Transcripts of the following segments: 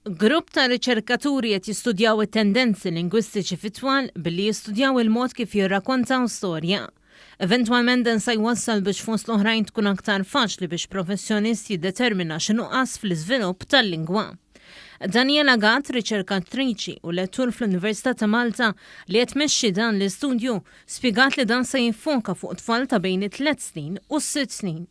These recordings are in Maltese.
Grupp ta' riċerkaturi qed jistudjaw it-tendenzi lingwistiċi fit-tfal billi jistudjaw il-mod kif jirrakkontaw storja. Eventwalment dan se jwassal biex fost l-oħrajn tkun aktar faċli biex professjonist jiddetermina x'inhuqqas fl-iżvilupp tal-lingwa. Daniela Gatt, riċerkatriċi u lettur fl-Università ta' Malta li qed tmexxi dan l-istudju, spjegat li dan se jiffoka fuq tfal ta' bejn it-3 snin u s-6 snin.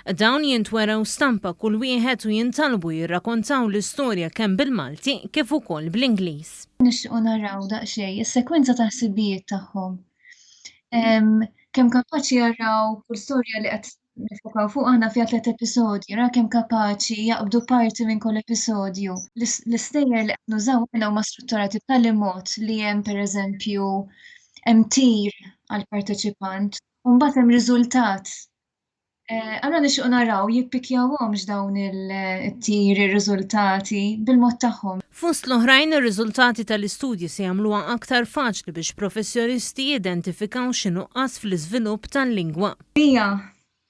Dawn jintweraw stampa kull wieħed u jintalbu jirrakkontaw l-istorja kemm bil-Malti kif ukoll bl-Ingliż. Nixtiequ naraw daqsxejn is-sekwenza ta' ħsibijiet tagħhom. Kemm kapaċi jaraw kull storja li qed nifokaw fuq aħna fiha 3 episodji, ra kemm kapaċi jaqbdu parti minn kull episodju. L-istejjer li qed nużaw aħna huma strutturati b'tali mod li hemm pereżempju hemm tir għall-parteċipant u mbagħad hemm riżultat. Allura nixtiequ naraw jippikjawhomx dawn it-tir ir-riżultati bil-mod tagħhom. Fost l-oħrajn ir-riżultati tal-istudji se jagħmluha aktar faċli biex professjonisti jidentifikaw x'inhuqqas fl-iżvilupp tal-lingwa. Hija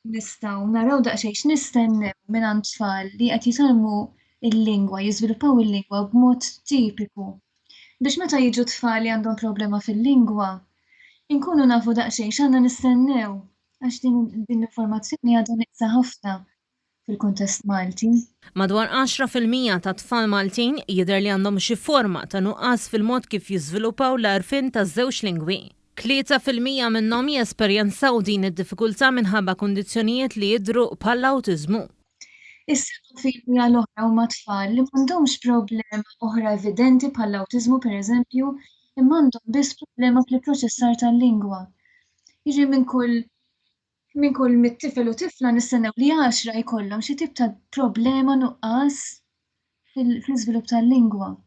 nistgħu naraw daqsxejn x'nistennew mingħand tfal li qed jitalmu l-lingwa, jiżviluppaw il-lingwa b'mod tipiku. Biex meta jiġu tfal li għandhom problema fil-lingwa, inkunu nafu daqsxejn x'għandna nistennew. Għax din l-informazzjoni għadha nieqsa ħafna fil-kuntest Malti. Madwar 10% ta' tfal Maltin jidher li għandhom xi forma ta' nuqqas fil-mod kif jiżviluppaw l-għarfien taż-żewġ lingwi. 3% minnhom jesperjenzaw din id-diffikultà minħabba kundizzjonijiet li jidhru bħall-awtiżmu. Is-7 fil-mija l-oħra huma tfal li m'għandhomx problema oħra evidenti bħall-awtiżmu pereżempju, imma għandhom biss problema fil-proċessar tal-lingwa. Jiġri minn kull mit-tifel u tifla nistennew li 10 jkollhom xi tip ta' problema nuqqas fl-iżvilupp tal-lingwa.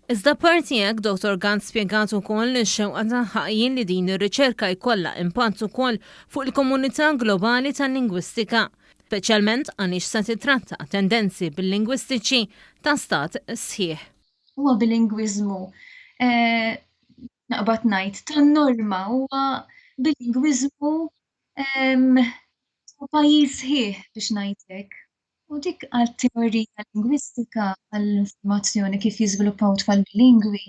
Iżda parti hekk Dr. Gatt spjegat ukoll x-xewqa tagħha li din ir-riċerka jkollha impatt ukoll fuq il-komunità globali tal-lingwistika, speċjalment għaliex se titratta tendenzi bil-lingwistiċi ta' stat sħiħ. Huwa bil-lingwiżmu naqbad ngħid tan-norma huwa bil-lingwiżmu pajjiż sħiħ biex ngħidlek. U dik għat-teorija lingwistika għall-informazzjoni kif jiżviluppaw tfal bilingwi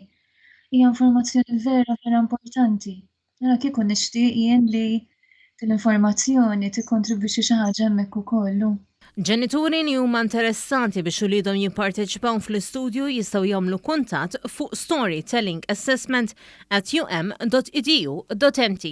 hija informazzjoni vera importanti. Ara kieku nixtieq jien li l-informazzjoni tikkontribwixxi xi ħaġa hemmhekk ukoll. Ġenituri li huma interessati biex uliedhom jipparteċipaw fl-istudju jistgħu jagħmlu kuntatt fuq storytellingassessment@um.edu.mt.